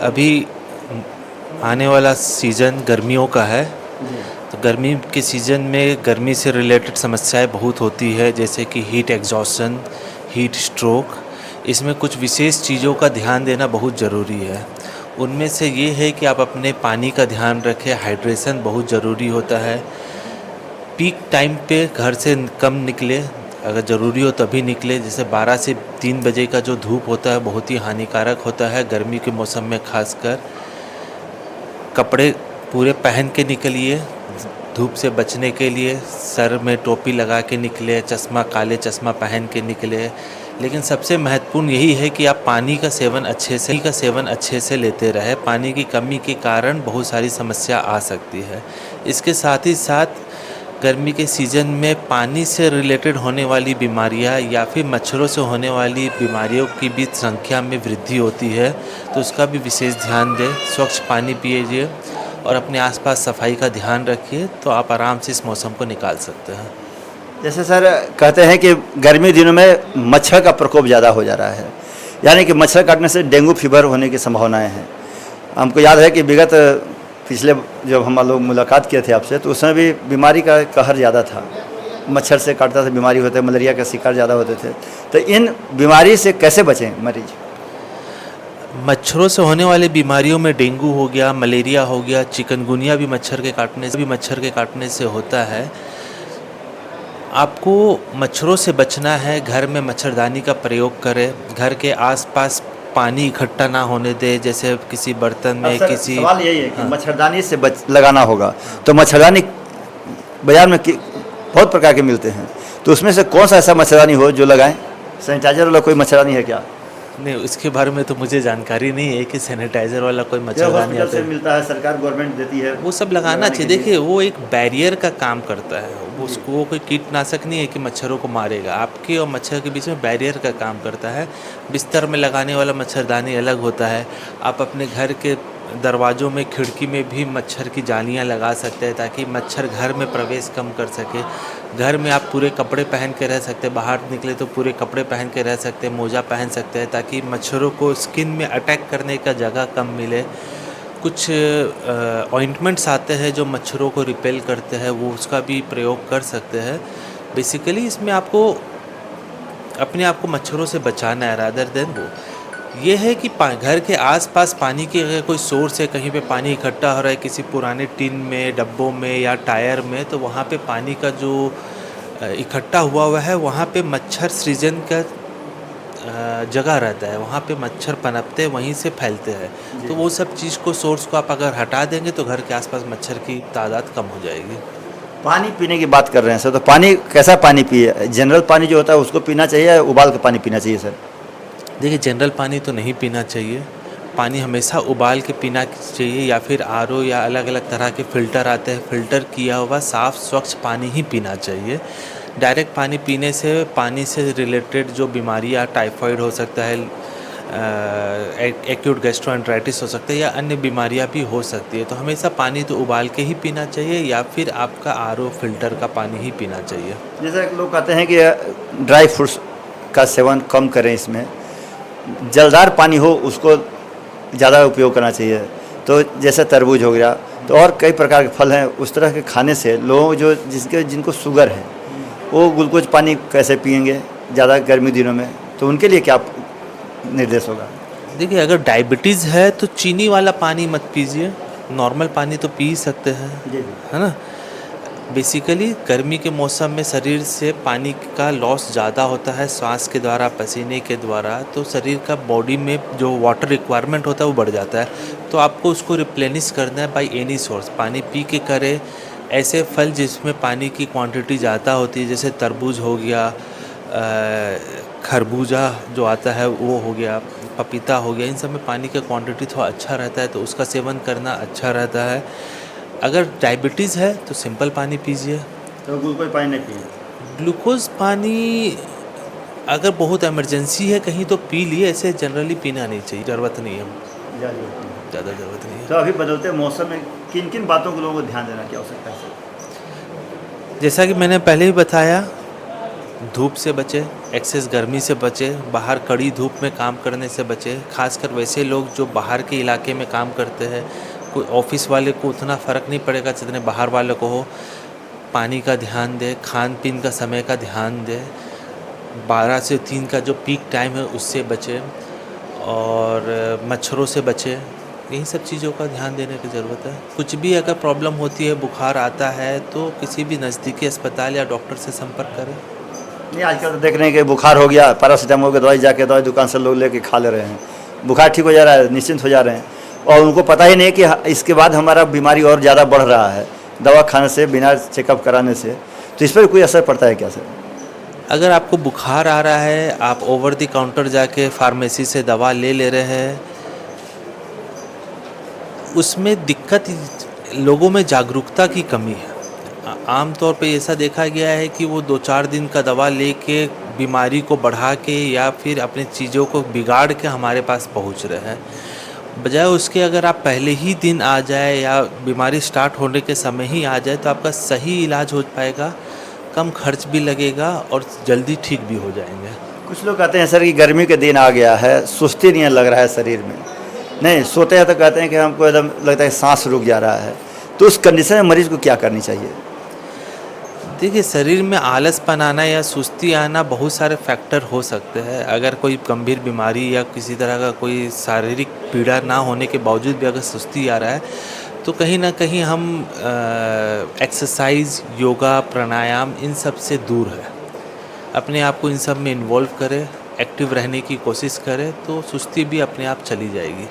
अभी आने वाला सीज़न गर्मियों का है। तो गर्मी के सीज़न में गर्मी से रिलेटेड समस्याएं बहुत होती है, जैसे कि हीट एग्जॉशन, हीट स्ट्रोक। इसमें कुछ विशेष चीज़ों का ध्यान देना बहुत ज़रूरी है। उनमें से ये है कि आप अपने पानी का ध्यान रखें, हाइड्रेशन बहुत ज़रूरी होता है। पीक टाइम पे घर से कम निकले, अगर ज़रूरी हो तभी निकले। जैसे 12 से 3 बजे का जो धूप होता है बहुत ही हानिकारक होता है गर्मी के मौसम में। खासकर कपड़े पूरे पहन के निकलिए, धूप से बचने के लिए सर में टोपी लगा के निकले, चश्मा, काले चश्मा पहन के निकले। लेकिन सबसे महत्वपूर्ण यही है कि आप पानी का सेवन अच्छे से लेते रहे। पानी की कमी के कारण बहुत सारी समस्या आ सकती है। इसके साथ ही साथ गर्मी के सीज़न में पानी से रिलेटेड होने वाली बीमारियां या फिर मच्छरों से होने वाली बीमारियों की भी संख्या में वृद्धि होती है, तो उसका भी विशेष ध्यान दें। स्वच्छ पानी पिए और अपने आसपास सफाई का ध्यान रखिए, तो आप आराम से इस मौसम को निकाल सकते हैं। जैसे सर कहते हैं कि गर्मी दिनों में मच्छर का प्रकोप ज़्यादा हो जा रहा है, यानी कि मच्छर काटने से डेंगू फीवर होने की संभावनाएं हैं। हमको याद है कि विगत पिछले जब हम लोग मुलाकात किए थे आपसे, तो उसमें भी बीमारी का कहर ज़्यादा था। मच्छर से काटता था, बीमारी होते, मलेरिया का शिकार ज़्यादा होते थे। तो इन बीमारी से कैसे बचें मरीज? मच्छरों से होने वाली बीमारियों में डेंगू हो गया, मलेरिया हो गया, चिकनगुनिया भी मच्छर के काटने से होता है। आपको मच्छरों से बचना है, घर में मच्छरदानी का प्रयोग करें। घर के आसपास पानी इकट्ठा ना होने दे, जैसे किसी बर्तन में किसी। सवाल यही है कि मच्छरदानी से लगाना होगा, तो मच्छरदानी बाजार में बहुत प्रकार के मिलते हैं, तो उसमें से कौन सा ऐसा मच्छरदानी हो जो लगाएं? सैनिटाइजर वाला कोई मच्छरदानी है क्या? नहीं, इसके बारे में तो मुझे जानकारी नहीं है कि सैनिटाइज़र वाला कोई मच्छरदानी आता है। मिलता है, सरकार गवर्नमेंट देती है, वो सब लगाना चाहिए। देखिए, वो एक बैरियर का काम करता है। वो कोई कीटनाशक नहीं है कि मच्छरों को मारेगा। आपके और मच्छर के बीच में बैरियर का काम करता है। बिस्तर में लगाने वाला मच्छरदानी अलग होता है। आप अपने घर के दरवाज़ों में, खिड़की में भी मच्छर की जालियां लगा सकते हैं, ताकि मच्छर घर में प्रवेश कम कर सके। घर में आप पूरे कपड़े पहन के रह सकते हैं, बाहर निकले तो पूरे कपड़े पहन के रह सकते हैं, मोजा पहन सकते हैं, ताकि मच्छरों को स्किन में अटैक करने का जगह कम मिले। कुछ ऑइंटमेंट्स आते हैं जो मच्छरों को रिपेल करते हैं, वो उसका भी प्रयोग कर सकते हैं। बेसिकली इसमें आपको अपने आप को मच्छरों से बचाना है, रादर देन वो ये है कि घर के आसपास पानी की अगर कोई सोर्स है, कहीं पे पानी इकट्ठा हो रहा है, किसी पुराने टिन में, डब्बों में या टायर में, तो वहाँ पे पानी का जो इकट्ठा हुआ है, वहाँ पे मच्छर सृजन का जगह रहता है। वहाँ पे मच्छर पनपते हैं, वहीं से फैलते हैं। तो वो सब चीज़ को, सोर्स को आप अगर हटा देंगे तो घर के आसपास मच्छर की तादाद कम हो जाएगी। पानी पीने की बात कर रहे हैं सर, तो पानी कैसा पानी पिए? जनरल पानी जो होता है उसको पीना चाहिए या उबाल के पानी पीना चाहिए सर? देखिए, जनरल पानी तो नहीं पीना चाहिए। पानी हमेशा उबाल के पीना चाहिए, या फिर आरओ या अलग अलग तरह के फ़िल्टर आते हैं, फ़िल्टर किया हुआ साफ़ स्वच्छ पानी ही पीना चाहिए। डायरेक्ट पानी पीने से पानी से रिलेटेड जो बीमारियाँ, टाइफाइड हो सकता है, एक्यूट गैस्ट्रोएंटेराइटिस हो सकता है, या अन्य बीमारियाँ भी हो सकती है। तो हमेशा पानी तो उबाल के ही पीना चाहिए, या फिर आपका आरओ फ़िल्टर का पानी ही पीना चाहिए। जैसे लोग कहते हैं कि ड्राई फ्रूट्स का सेवन कम करें, इसमें जलदार पानी हो उसको ज़्यादा उपयोग करना चाहिए। तो जैसे तरबूज हो गया, तो और कई प्रकार के फल हैं, उस तरह के खाने से लोग जो जिनको शुगर है वो ग्लूकोज पानी कैसे पिएंगे ज़्यादा गर्मी दिनों में, तो उनके लिए क्या निर्देश होगा? देखिए, अगर डायबिटीज़ है तो चीनी वाला पानी मत पीजिए, नॉर्मल पानी तो पी सकते हैं, है ना। बेसिकली गर्मी के मौसम में शरीर से पानी का लॉस ज़्यादा होता है, सांस के द्वारा, पसीने के द्वारा। तो शरीर का बॉडी में जो वाटर रिक्वायरमेंट होता है वो बढ़ जाता है। तो आपको उसको रिप्लेनिश करना है बाय एनी सोर्स। पानी पी के करें। ऐसे फल जिसमें पानी की क्वांटिटी ज़्यादा होती है, जैसे तरबूज हो गया, खरबूजा जो आता है वो हो गया, पपीता हो गया, इन सब में पानी का क्वांटिटी थोड़ा अच्छा रहता है, तो उसका सेवन करना अच्छा रहता है। अगर डायबिटीज़ है तो सिंपल पानी पीजिए। तो ग्लूकोज पानी नहीं पिए? ग्लूकोज पानी अगर बहुत इमरजेंसी है कहीं तो पी लिए, ऐसे जनरली पीना नहीं चाहिए, ज़रूरत नहीं है, ज़्यादा ज़रूरत नहीं है। तो अभी बदलते मौसम में किन किन बातों को लोगों को ध्यान देना की आवश्यकता है सर? जैसा कि मैंने पहले ही बताया, धूप से बचे, एक्सेस गर्मी से बचे, बाहर कड़ी धूप में काम करने से बचे। खासकर वैसे लोग जो बाहर के इलाके में काम करते हैं, कोई ऑफिस वाले को उतना फ़र्क नहीं पड़ेगा जितने बाहर वाले को हो। पानी का ध्यान दें, खान पीन का समय का ध्यान दें, 12 से 3 का जो पीक टाइम है उससे बचें और मच्छरों से बचें। यही सब चीज़ों का ध्यान देने की ज़रूरत है। कुछ भी अगर प्रॉब्लम होती है, बुखार आता है, तो किसी भी नज़दीकी अस्पताल या डॉक्टर से संपर्क करें। नहीं, आजकल तो देख रहे हैं कि बुखार हो गया, पैरासीटामोल की दवाई जाके दवाई दुकान से लोग लेके खा ले रहे हैं, बुखार ठीक हो जा रहा है, निश्चिंत हो जा रहे हैं और उनको पता ही नहीं कि इसके बाद हमारा बीमारी और ज़्यादा बढ़ रहा है दवा खाने से, बिना चेकअप कराने से। तो इस पर कोई असर पड़ता है क्या सर? अगर आपको बुखार आ रहा है, आप ओवर द काउंटर जाके फार्मेसी से दवा ले रहे हैं, उसमें दिक्कत लोगों में जागरूकता की कमी है। आम तौर पे ऐसा देखा गया है कि वो 2-4 दिन का दवा लेके बीमारी को बढ़ा के या फिर अपनी चीज़ों को बिगाड़ के हमारे पास पहुंच रहे हैं। बजाय उसके अगर आप पहले ही दिन आ जाए या बीमारी स्टार्ट होने के समय ही आ जाए तो आपका सही इलाज हो पाएगा, कम खर्च भी लगेगा और जल्दी ठीक भी हो जाएंगे। कुछ लोग कहते हैं सर कि गर्मी के दिन आ गया है, सुस्ती नहीं लग रहा है शरीर में, नहीं सोते हैं तो कहते हैं कि हमको एकदम लगता है सांस रुक जा रहा है। तो उस कंडीशन में मरीज को क्या करनी चाहिए? देखिए, शरीर में आलसपन आना या सुस्ती आना बहुत सारे फैक्टर हो सकते हैं। अगर कोई गंभीर बीमारी या किसी तरह का कोई शारीरिक पीड़ा ना होने के बावजूद भी अगर सुस्ती आ रहा है तो कहीं ना कहीं हम एक्सरसाइज, योगा, प्राणायाम इन सब से दूर है। अपने आप को इन सब में इन्वॉल्व करें, एक्टिव रहने की कोशिश करें तो सुस्ती भी अपने आप चली जाएगी।